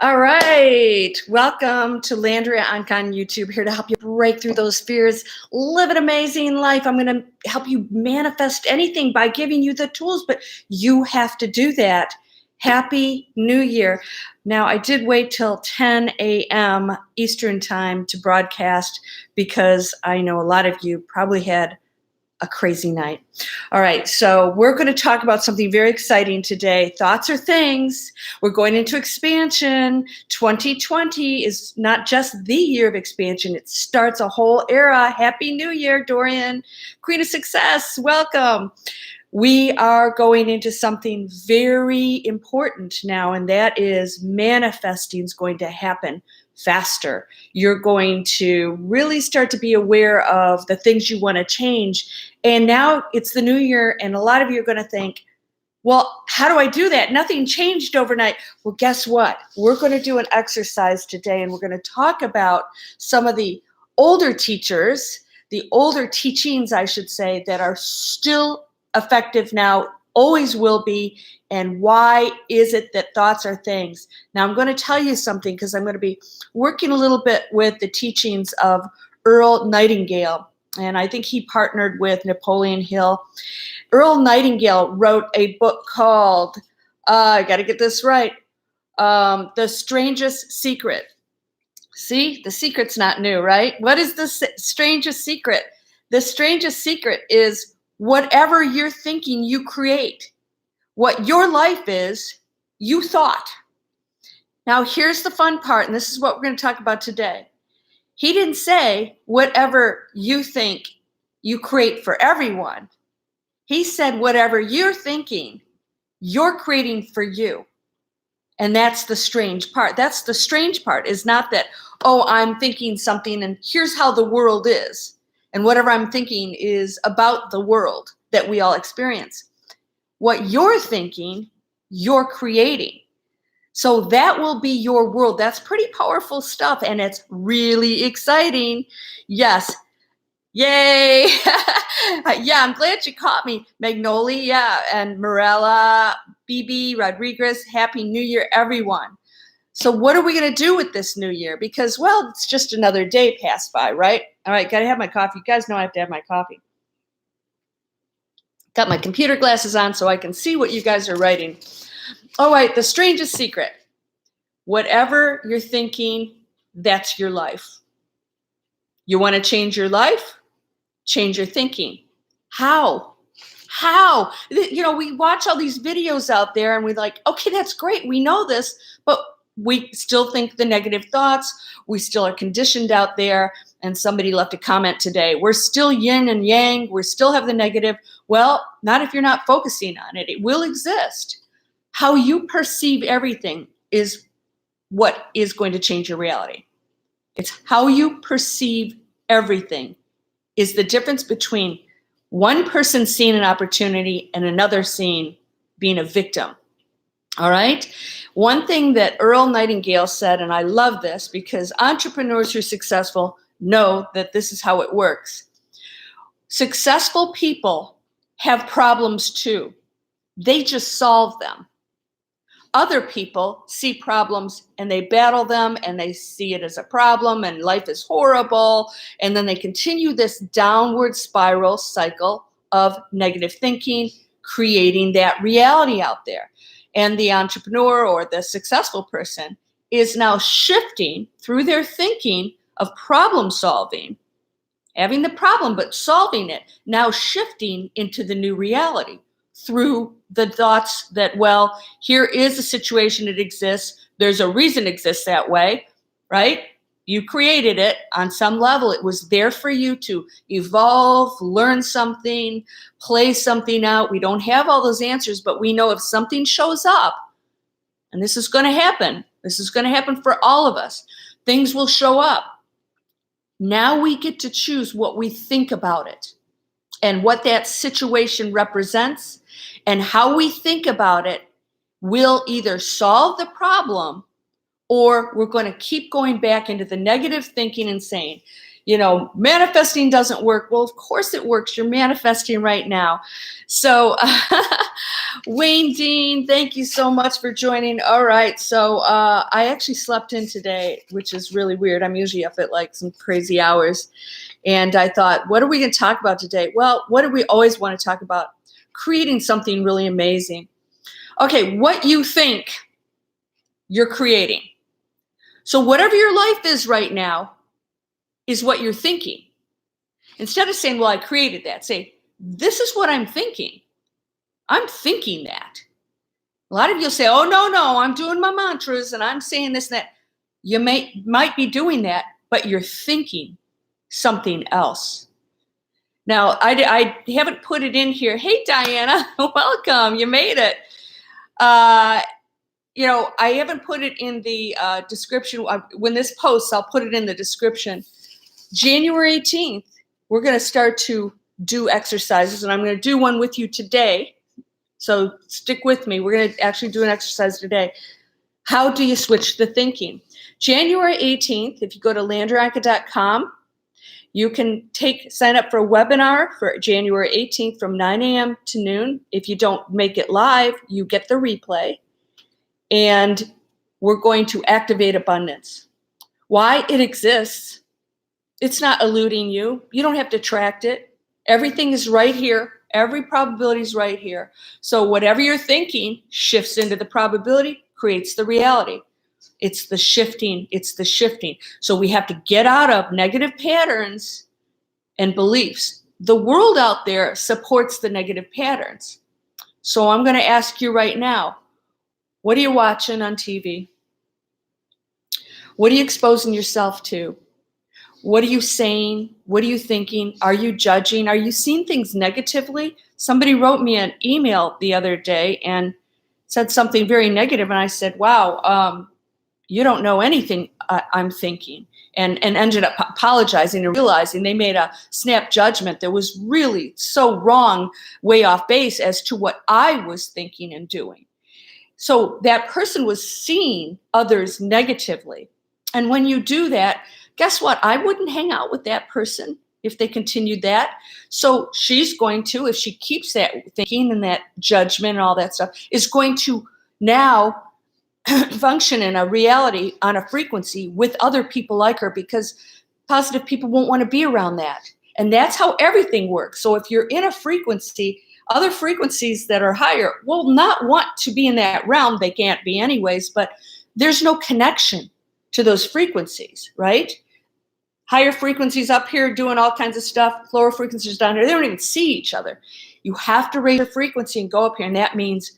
All right. Welcome to Landria Onkka on YouTube, here to help you break through those fears, live an amazing life. I'm going to help you manifest anything by giving you the tools, but you have to do that. Happy New Year. Now, I did wait till 10 a.m. Eastern time to broadcast because I know a lot of you probably had a crazy night. All right, so we're going to talk about something very exciting today. Thoughts are things. We're going into expansion. 2020 is not just the year of expansion. It starts a whole era. Happy New Year, Dorian. Queen of Success, welcome. We are going into something very important now, and that is manifesting is going to happen faster. You're going to really start to be aware of the things you want to change. And now it's the new year, and a lot of you are going to think, well, how do I do that? Nothing changed overnight. Well, guess what? We're going to do an exercise today, and we're going to talk about some of the older teachers, the older teachings, I should say, that are still effective now, always will be, and why is it that thoughts are things? Now, I'm going to tell you something because I'm going to be working a little bit with the teachings of Earl Nightingale, and I think he partnered with Napoleon Hill. Earl Nightingale wrote a book called, I got to get this right, The Strangest Secret. See, the secret's not new, right? What is the strangest secret? The strangest secret is whatever you're thinking, you create. What your life is, you thought. Now, here's the fun part, and this is what we're going to talk about today. He didn't say whatever you think, you create for everyone. He said whatever you're thinking, you're creating for you. And that's the strange part. That's the strange part, is not that, oh, I'm thinking something and here's how the world is. And whatever I'm thinking is about the world that we all experience. What you're thinking, you're creating. So that will be your world. That's pretty powerful stuff, and it's really exciting. Yes. Yay. Yeah, I'm glad you caught me. Magnolia and Morella, BB, Rodriguez, Happy New Year, everyone. So what are we going to do with this new year? Because, well, it's just another day passed by, right? All right, got to have my coffee. You guys know I have to have my coffee. Got my computer glasses on so I can see what you guys are writing. All right, the strangest secret. Whatever you're thinking, that's your life. You want to change your life? Change your thinking. How? How? You know, we watch all these videos out there and we're like, okay, that's great. We know this, but we still think the negative thoughts. We still are conditioned out there. And somebody left a comment today. We're still yin and yang. We still have the negative. Well, not if you're not focusing on it. It will exist. How you perceive everything is what is going to change your reality. It's how you perceive everything is the difference between one person seeing an opportunity and another seeing being a victim. All right? One thing that Earl Nightingale said, and I love this because entrepreneurs who are successful know that this is how it works. Successful people have problems too. They just solve them. Other people see problems and they battle them and they see it as a problem and life is horrible. And then they continue this downward spiral cycle of negative thinking, creating that reality out there. And the entrepreneur or the successful person is now shifting through their thinking of problem solving, having the problem but solving it, now shifting into the new reality through the thoughts that, well, here is a situation, it exists, there's a reason it exists that way, right? You created it on some level. It was there for you to evolve, learn something, play something out. We don't have all those answers, but we know if something shows up, and this is going to happen for all of us, things will show up. Now we get to choose what we think about it and what that situation represents, and how we think about it will either solve the problem or we're going to keep going back into the negative thinking and saying, manifesting doesn't work. Well, of course it works. You're manifesting right now. So Wayne Dean, thank you so much for joining. All right. So I actually slept in today, which is really weird. I'm usually up at like some crazy hours. And I thought, what are we going to talk about today? Well, what do we always want to talk about? Creating something really amazing. Okay, what you think you're creating. So whatever your life is right now is what you're thinking. Instead of saying, well, I created that, say, this is what I'm thinking. I'm thinking that. A lot of you say, oh, no, I'm doing my mantras and I'm saying this and that. You might be doing that, but you're thinking something else. Now, I haven't put it in here. Hey, Diana, welcome. You made it. I haven't put it in the description. When this posts, I'll put it in the description. January 18th, we're going to start to do exercises, and I'm going to do one with you today. So stick with me. We're going to actually do an exercise today. How do you switch the thinking? January 18th, if you go to landriaonkka.com, you can sign up for a webinar for January 18th from 9 a.m. to noon. If you don't make it live, you get the replay. And we're going to activate abundance. Why? It exists. It's not eluding you. You don't have to attract it. Everything is right here. Every probability is right here. So whatever you're thinking shifts into the probability, creates the reality. It's the shifting. It's the shifting. So we have to get out of negative patterns and beliefs. The world out there supports the negative patterns. So I'm going to ask you right now, what are you watching on TV? What are you exposing yourself to? What are you saying? What are you thinking? Are you judging? Are you seeing things negatively? Somebody wrote me an email the other day and said something very negative, and I said, wow, you don't know anything I'm thinking, and ended up apologizing and realizing they made a snap judgment that was really so wrong, way off base as to what I was thinking and doing. So that person was seeing others negatively. And when you do that, guess what? I wouldn't hang out with that person if they continued that. So she's going to, if she keeps that thinking and that judgment and all that stuff, is going to now function in a reality on a frequency with other people like her, because positive people won't want to be around that. And that's how everything works. So if you're in a frequency, other frequencies that are higher will not want to be in that realm. They can't be anyways, but there's no connection to those frequencies, right? Higher frequencies up here doing all kinds of stuff, lower frequencies down here, they don't even see each other. You have to raise your frequency and go up here, and that means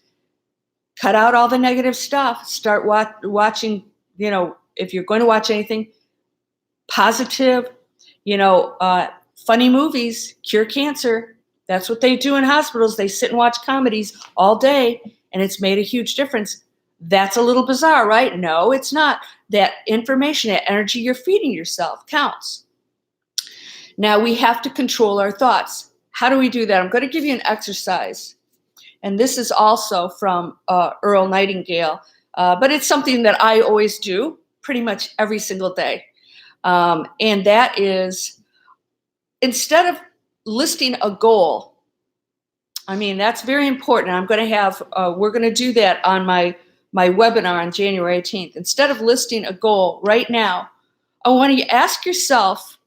cut out all the negative stuff. Start watching, if you're going to watch anything, positive, funny movies, cure cancer. That's what they do in hospitals. They sit and watch comedies all day, and it's made a huge difference. That's a little bizarre, right? No, it's not. That information, that energy you're feeding yourself counts. Now we have to control our thoughts. How do we do that? I'm going to give you an exercise. And this is also from Earl Nightingale, but it's something that I always do pretty much every single day. And that is, instead of listing a goal, that's very important. I'm going to have, we're going to do that on my webinar on January 18th. Instead of listing a goal right now, I want you to ask yourself,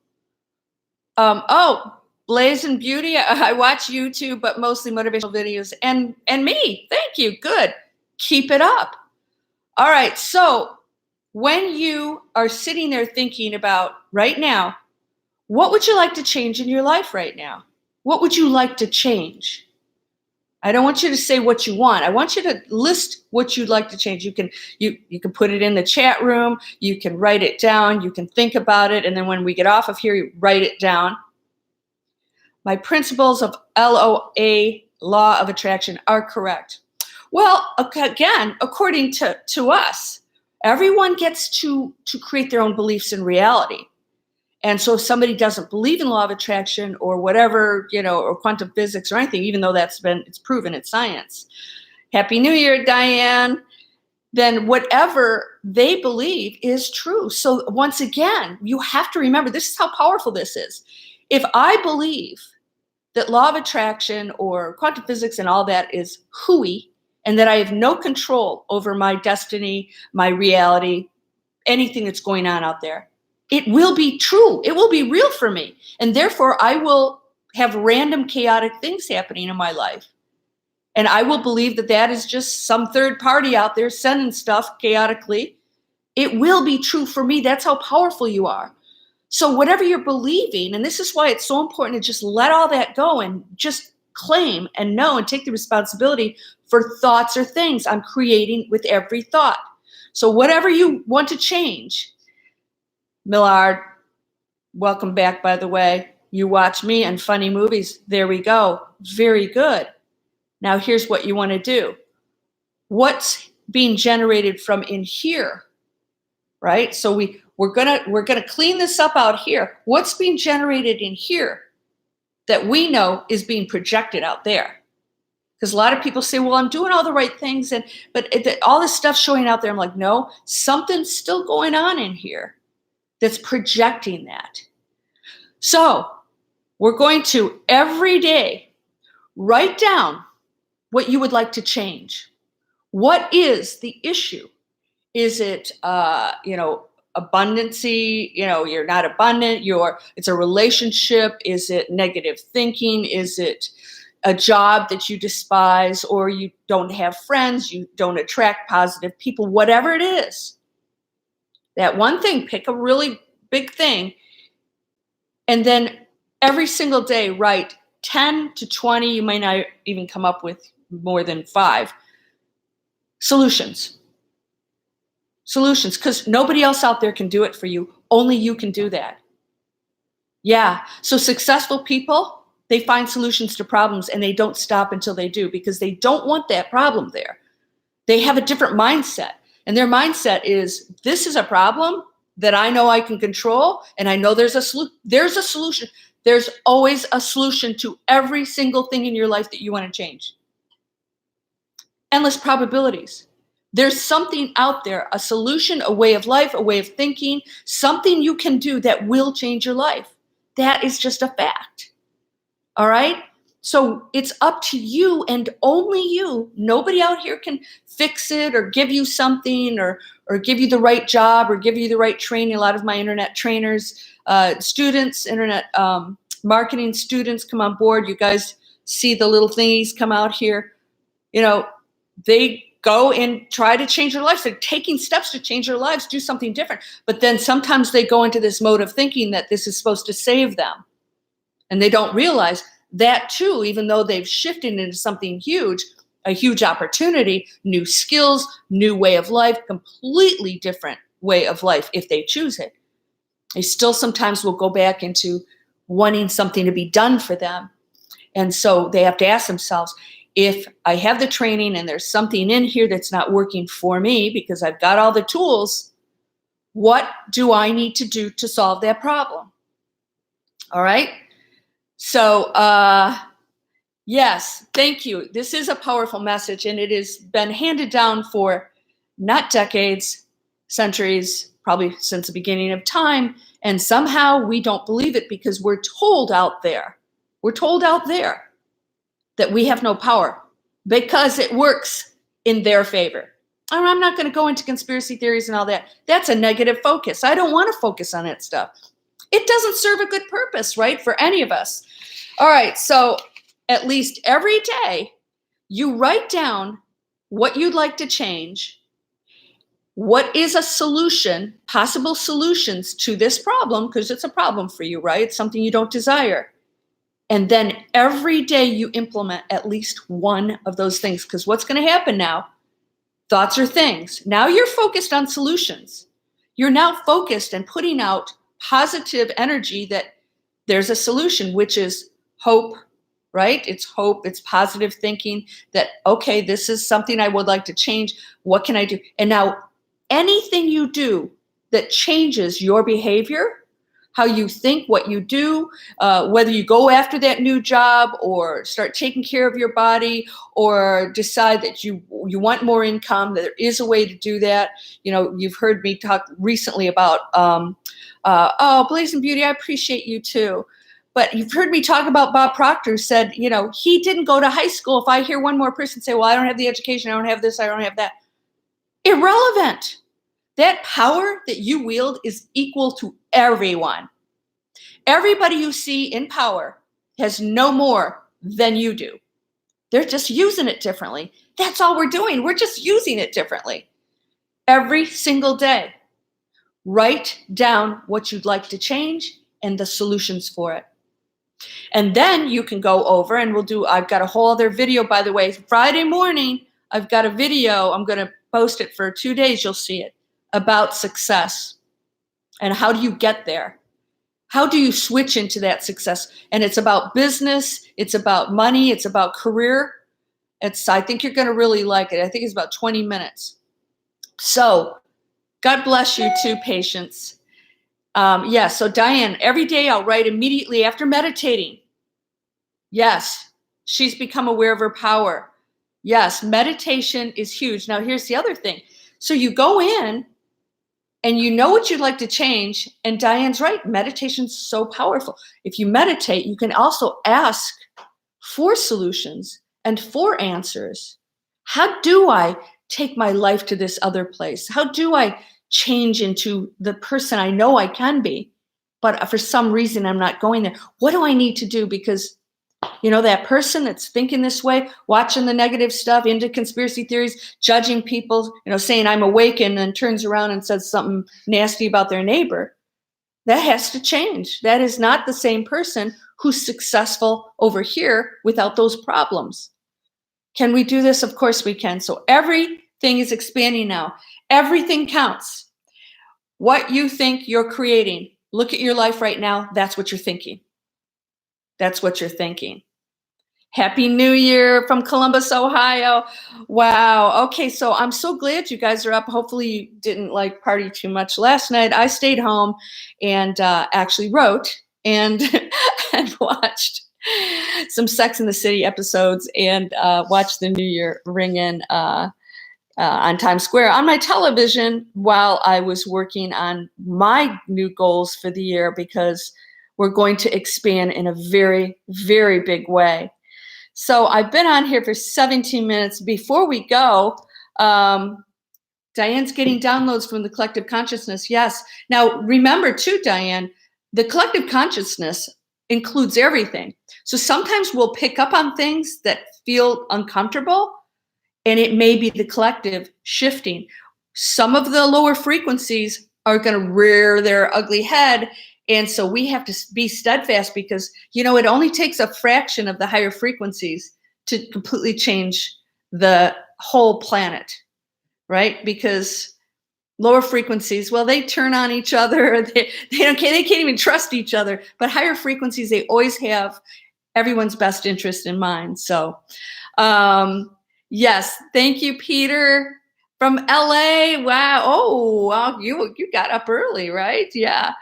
Blaze and Beauty, I watch YouTube, but mostly motivational videos, and me. Thank you. Good. Keep it up. All right. So when you are sitting there thinking about right now, what would you like to change in your life right now? What would you like to change? I don't want you to say what you want. I want you to list what you'd like to change. You can put it in the chat room. You can write it down. You can think about it. And then when we get off of here, you write it down. My principles of LOA, law of attraction, are correct. Well, again, according to us, everyone gets to create their own beliefs in reality. And so if somebody doesn't believe in law of attraction or whatever, or quantum physics or anything, even though it's proven, it's science. Happy New Year, Diane. then whatever they believe is true. So once again, you have to remember, this is how powerful this is. If I believe that law of attraction or quantum physics and all that is hooey, and that I have no control over my destiny, my reality, anything that's going on out there, it will be true. It will be real for me. And therefore, I will have random chaotic things happening in my life. And I will believe that that is just some third party out there sending stuff chaotically. It will be true for me. That's how powerful you are. So whatever you're believing, and this is why it's so important to just let all that go and just claim and know and take the responsibility for thoughts or things I'm creating with every thought. So whatever you want to change, Millard, welcome back, by the way. You watch me and funny movies. There we go. Very good. Now here's what you want to do. What's being generated from in here, right? So we're gonna clean this up out here. What's being generated in here that we know is being projected out there? Because a lot of people say, well, I'm doing all the right things, but all this stuff showing out there. I'm like, no, something's still going on in here that's projecting that. So we're going to every day write down what you would like to change. What is the issue? Is it, abundancy? You're not abundant. It's a relationship. Is it negative thinking? Is it a job that you despise, or you don't have friends? You don't attract positive people, whatever it is. That one thing, pick a really big thing. And then every single day, write 10 to 20, you might not even come up with more than 5 solutions, because nobody else out there can do it for you. Only you can do that. Yeah. So successful people, they find solutions to problems and they don't stop until they do, because they don't want that problem there. They have a different mindset, and their mindset is, this is a problem that I know I can control, and I know there's a solution. There's always a solution to every single thing in your life that you want to change. Endless probabilities. There's something out there, a solution, a way of life, a way of thinking, something you can do that will change your life. That is just a fact. All right? So it's up to you and only you. Nobody out here can fix it or give you something or give you the right job or give you the right training. A lot of my internet trainers, students, internet marketing students come on board. You guys see the little thingies come out here. They go and try to change their lives. They're taking steps to change their lives, do something different. But then sometimes they go into this mode of thinking that this is supposed to save them. And they don't realize that too, even though they've shifted into something huge, a huge opportunity, new skills, new way of life, completely different way of life if they choose it. They still sometimes will go back into wanting something to be done for them. And so they have to ask themselves, if I have the training and there's something in here that's not working for me because I've got all the tools, what do I need to do to solve that problem? All right. So, yes, thank you. This is a powerful message, and it has been handed down for not decades, centuries, probably since the beginning of time. And somehow we don't believe it because we're told out there that we have no power because it works in their favor. And I'm not going to go into conspiracy theories and all that. That's a negative focus. I don't want to focus on that stuff. It doesn't serve a good purpose, right, for any of us. All right, so at least every day, you write down what you'd like to change, what is a solution, possible solutions to this problem, because it's a problem for you, right? It's something you don't desire. And then every day you implement at least one of those things, because what's going to happen now? Thoughts are things. Now you're focused on solutions. You're now focused and putting out positive energy that there's a solution, which is hope, right? It's hope, it's positive thinking that, okay, this is something I would like to change. What can I do? And now anything you do that changes your behavior, how you think, what you do, whether you go after that new job or start taking care of your body or decide that you want more income, that there is a way to do that. You know, you've heard me talk recently about, oh, Blazing Beauty, I appreciate you too. But you've heard me talk about Bob Proctor, who said, you know, he didn't go to high school. If I hear one more person say, well, I don't have the education, I don't have this, I don't have that. Irrelevant. That power that you wield is equal to everyone. Everybody you see in power has no more than you do. They're just using it differently. That's all we're doing. We're just using it differently. Every single day, write down what you'd like to change and the solutions for it. And then you can go over and I've got a whole other video, by the way, Friday morning, I've got a video. I'm going to post it for 2 days. You'll see it about success and how do you get there? How do you switch into that success? And it's about business. It's about money. It's about career. I think you're going to really like it. I think it's about 20 minutes. So God bless you too, patience. So Diane, every day I'll write immediately after meditating. Yes, she's become aware of her power. Yes, meditation is huge. Now here's the other thing. So you go in and you know what you'd like to change. And Diane's right, meditation's so powerful. If you meditate, you can also ask for solutions and for answers. How do I take my life to this other place? How do I change into the person I know I can be, but for some reason I'm not going there? What do I need to do? Because, you know, that person that's thinking this way, watching the negative stuff, into conspiracy theories, judging people, you know, saying I'm awake and then turns around and says something nasty about their neighbor, that has to change. That is not the same person who's successful over here without those problems. Can we do this? Of course we can. So everything is expanding now. Everything counts. What you think you're creating. Look at your life right now. That's what you're thinking. That's what you're thinking. Happy New Year from Columbus, Ohio. Wow. Okay, so I'm so glad you guys are up. Hopefully you didn't party too much last night. I stayed home and actually wrote and and watched some Sex and the City episodes and watched the New Year ring in on Times Square on my television while I was working on my new goals for the year, because we're going to expand in a very, very big way. So I've been on here for 17 minutes. Before we go, Diane's getting downloads from the collective consciousness. Yes. Now, remember too, Diane, the collective consciousness includes everything. So sometimes we'll pick up on things that feel uncomfortable, and it may be the collective shifting. Some of the lower frequencies are going to rear their ugly head. And so we have to be steadfast, because, you know, it only takes a fraction of the higher frequencies to completely change the whole planet, right? Because lower frequencies, well, they turn on each other. They can't even trust each other. But higher frequencies, they always have everyone's best interest in mind. So, yes, thank you, Peter from LA. Wow. Oh, wow, you got up early, right? Yeah.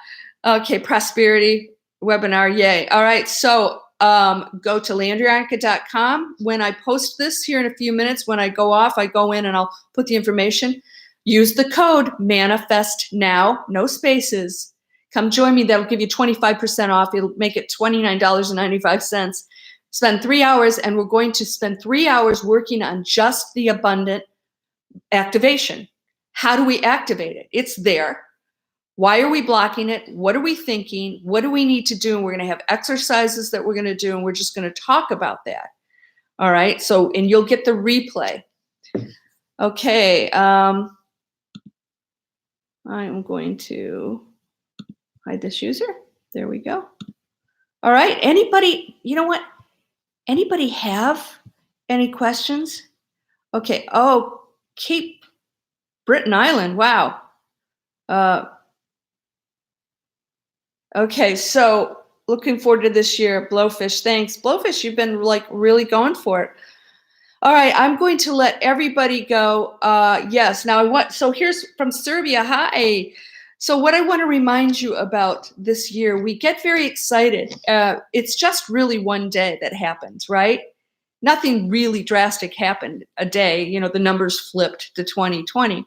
Okay, prosperity webinar, yay. All right, so go to landriaonkka.com. When I post this here in a few minutes, when I go off, I go in and I'll put the information. Use the code Manifest Now, no spaces. Come join me. That'll give you 25% off. It'll make it $29.95. Spend 3 hours, and we're going to spend 3 hours working on just the abundant activation. How do we activate it? It's there. Why are we blocking it? What are we thinking? What do we need to do? And we're going to have exercises that we're going to do, and we're just going to talk about that. All right. So, and you'll get the replay. Okay. I'm going to hide this user. There we go. All right. Anybody, you know what? Anybody have any questions? Okay. Oh, Cape Breton Island. Wow. Okay, so looking forward to this year. Blowfish, thanks. Blowfish, you've been really going for it. All right, I'm going to let everybody go. Yes, now so here's from Serbia. Hi, So what I want to remind you about this year, we get very excited. It's just really one day that happens, right? Nothing really drastic happened a day. You know, the numbers flipped to 2020.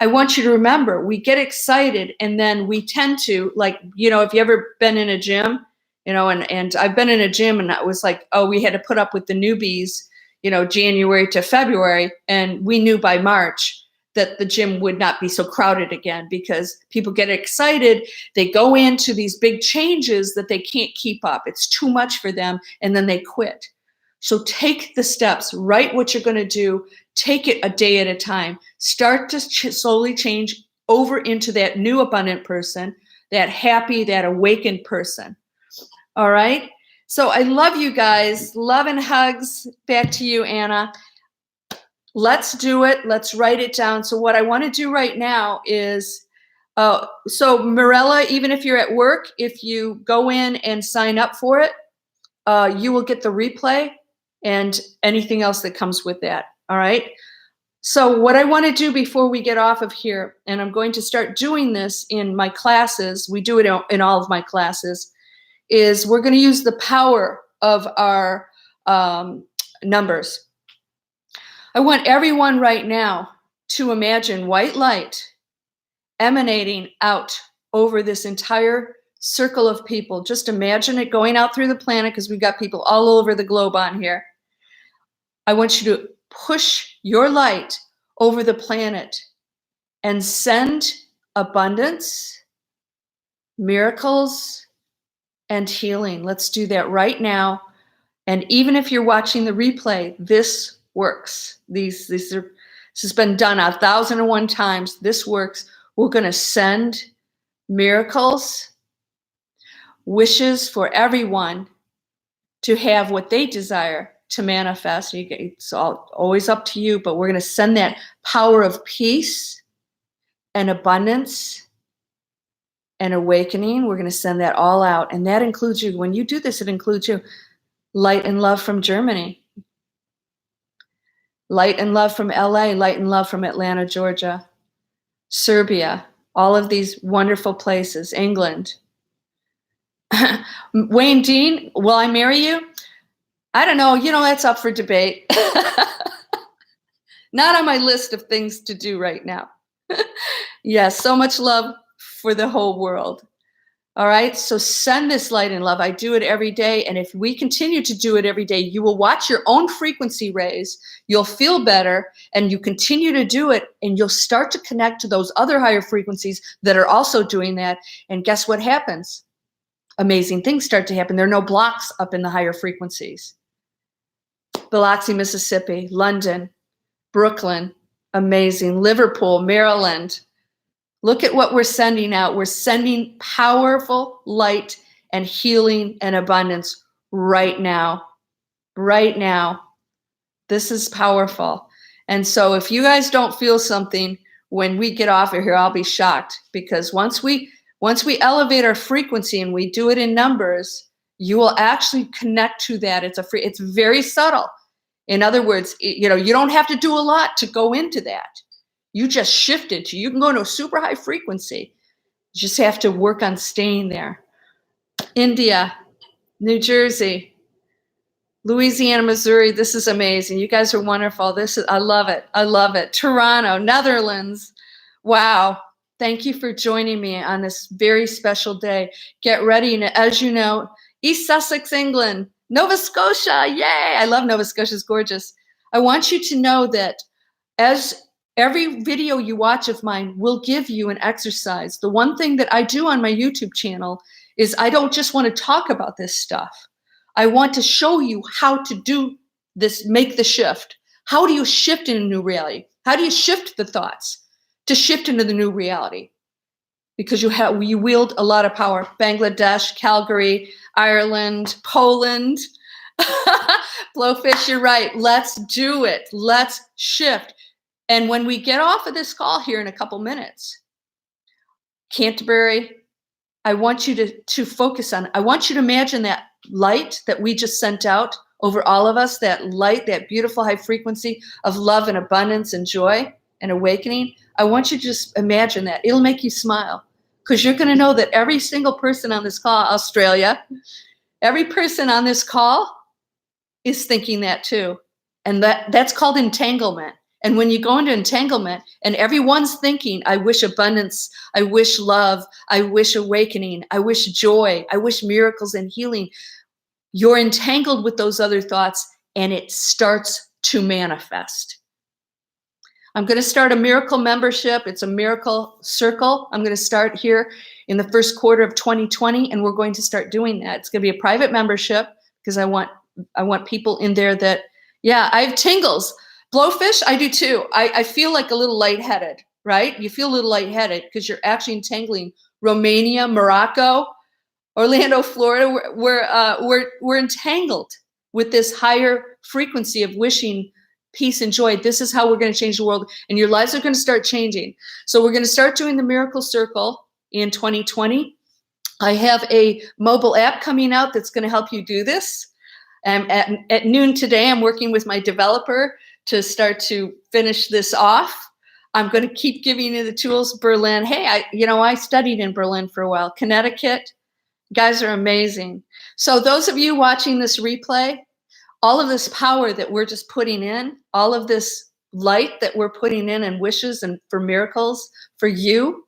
I want you to remember, we get excited and then we tend to, like, you know, if you ever been in a gym, you know, and I've been in a gym and it was like, oh, we had to put up with the newbies, you know, January to February. And we knew by March that the gym would not be so crowded again because people get excited. They go into these big changes that they can't keep up. It's too much for them. And then they quit. So take the steps, write what you're going to do, take it a day at a time, start to slowly change over into that new abundant person, that happy, that awakened person. All right. So I love you guys. Love and hugs. Back to you, Anna. Let's do it. Let's write it down. So what I want to do right now is, so Mirella, even if you're at work, if you go in and sign up for it, you will get the replay and anything else that comes with that. All right. So what I want to do before we get off of here, and I'm going to start doing this in my classes, we do it in all of my classes, is we're going to use the power of our numbers. I want everyone right now to imagine white light emanating out over this entire circle of people. Just imagine it going out through the planet, because we've got people all over the globe on here. I want you to push your light over the planet and send abundance, miracles, and healing. Let's do that right now. And even if you're watching the replay, this works. This has been done 1,001 times. This works. We're going to send miracles, wishes for everyone to have what they desire to manifest. It's always up to you, but we're going to send that power of peace and abundance and awakening. We're going to send that all out. And that includes you. When you do this, it includes you. Light and love from Germany. Light and love from LA. Light and love from Atlanta, Georgia. Serbia. All of these wonderful places. England. Wayne Dean, will I marry you? I don't know. You know, that's up for debate. Not on my list of things to do right now. Yes, so much love for the whole world. All right, so send this light and love. I do it every day. And if we continue to do it every day, you will watch your own frequency raise. You'll feel better, and you continue to do it, and you'll start to connect to those other higher frequencies that are also doing that. And guess what happens? Amazing things start to happen. There are no blocks up in the higher frequencies. Biloxi, Mississippi, London, Brooklyn, amazing. Liverpool, Maryland. Look at what we're sending out. We're sending powerful light and healing and abundance right now. Right now. This is powerful. And so if you guys don't feel something when we get off of here, I'll be shocked, because once we elevate our frequency and we do it in numbers, you will actually connect to that. It's very subtle. In other words, you don't have to do a lot to go into that. You just shifted you can go into a super high frequency. You just have to work on staying there. India, New Jersey, Louisiana, Missouri. This is amazing. You guys are wonderful. I love it. I love it. Toronto, Netherlands. Wow. Thank you for joining me on this very special day. Get ready. And as you know, East Sussex, England, Nova Scotia. Yay. I love Nova Scotia. It's gorgeous. I want you to know that as every video you watch of mine will give you an exercise. The one thing that I do on my YouTube channel is I don't just want to talk about this stuff. I want to show you how to do this, make the shift. How do you shift in a new reality? How do you shift the thoughts to shift into the new reality? Because you wield a lot of power. Bangladesh, Calgary, Ireland, Poland. Blowfish, you're right. Let's do it. Let's shift. And when we get off of this call here in a couple minutes, Canterbury, I want you to focus on, I want you to imagine that light that we just sent out over all of us, that light, that beautiful high frequency of love and abundance and joy and awakening. I want you to just imagine that. It'll make you smile. because you're going to know that every single person on this call, Australia, every person on this call is thinking that too. And that's called entanglement. And when you go into entanglement and everyone's thinking, I wish abundance, I wish love, I wish awakening, I wish joy, I wish miracles and healing, you're entangled with those other thoughts and it starts to manifest. I'm going to start a miracle membership. It's a miracle circle. I'm going to start here in the first quarter of 2020, and we're going to start doing that. It's going to be a private membership because I want people in there that, yeah, I have tingles. Blowfish, I do too. I feel like a little lightheaded, right? You feel a little lightheaded because you're actually entangling Romania, Morocco, Orlando, Florida. We're entangled with this higher frequency of wishing peace and joy. This is how we're going to change the world, and your lives are going to start changing. So we're going to start doing the Miracle Circle in 2020. I have a mobile app coming out that's going to help you do this. At noon today, I'm working with my developer to start to finish this off. I'm going to keep giving you the tools. Berlin, hey, I studied in Berlin for a while. Connecticut, guys are amazing. So those of you watching this replay, all of this power that we're just putting in, all of this light that we're putting in and wishes and for miracles for you,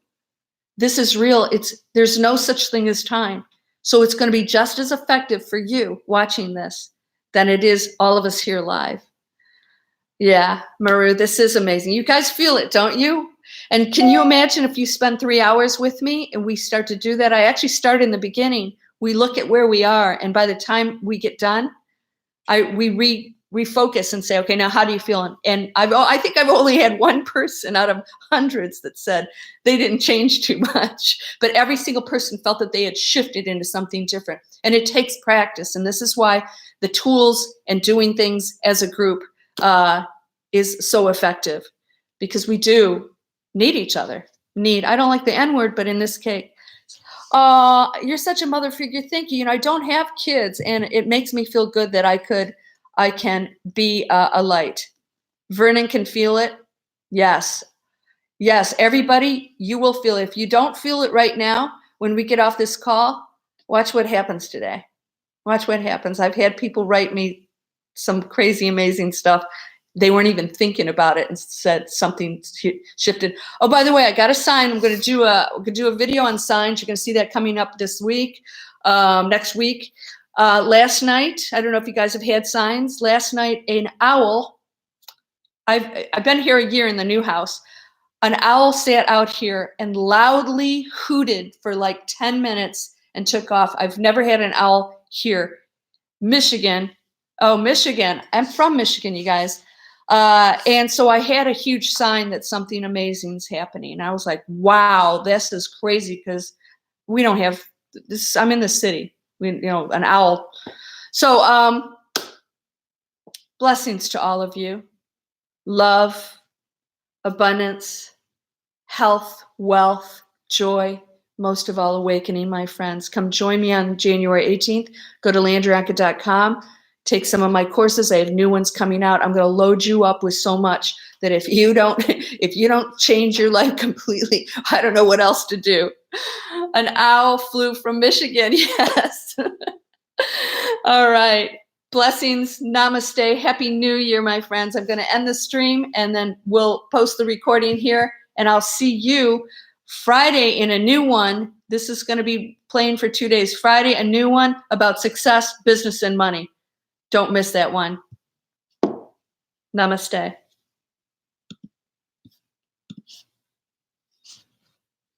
this is real. There's no such thing as time. So it's going to be just as effective for you watching this than it is all of us here live. Yeah, Maru, this is amazing. You guys feel it, don't you? And can you imagine if you spend 3 hours with me and we start to do that? I actually start in the beginning. We look at where we are, and by the time we get done, we refocus and say, okay, now how do you feel? And I think I've only had one person out of hundreds that said they didn't change too much, but every single person felt that they had shifted into something different. And it takes practice. And this is why the tools and doing things as a group is so effective, because we do need each other. I don't like the N word, but in this case, you're such a mother figure. Thank you. I don't have kids, and it makes me feel good that I can be a light. Vernon can feel it. Yes. Everybody, you will feel it. If you don't feel it right now, when we get off this call, watch what happens today. Watch what happens. I've had people write me some crazy, amazing stuff. They weren't even thinking about it and said something shifted. Oh, by the way, I got a sign. I'm going to do a video on signs. You're going to see that coming up this week, next week. Last night, I don't know if you guys have had signs. Last night, an owl. I've been here a year in the new house. An owl sat out here and loudly hooted for like 10 minutes and took off. I've never had an owl here. Michigan. Oh, Michigan. I'm from Michigan, you guys. And so I had a huge sign that something amazing is happening. And I was like, wow, this is crazy, because we don't have this. I'm in the city, an owl. So blessings to all of you. Love, abundance, health, wealth, joy, most of all, awakening, my friends. Come join me on January 18th. Go to landriaonkka.com. Take some of my courses. I have new ones coming out. I'm going to load you up with so much that if you don't change your life completely, I don't know what else to do. An owl flew from Michigan. Yes. All right. Blessings. Namaste. Happy New Year, my friends. I'm going to end the stream, and then we'll post the recording here, and I'll see you Friday in a new one. This is going to be playing for 2 days. Friday, a new one about success, business, and money. Don't miss that one. Namaste.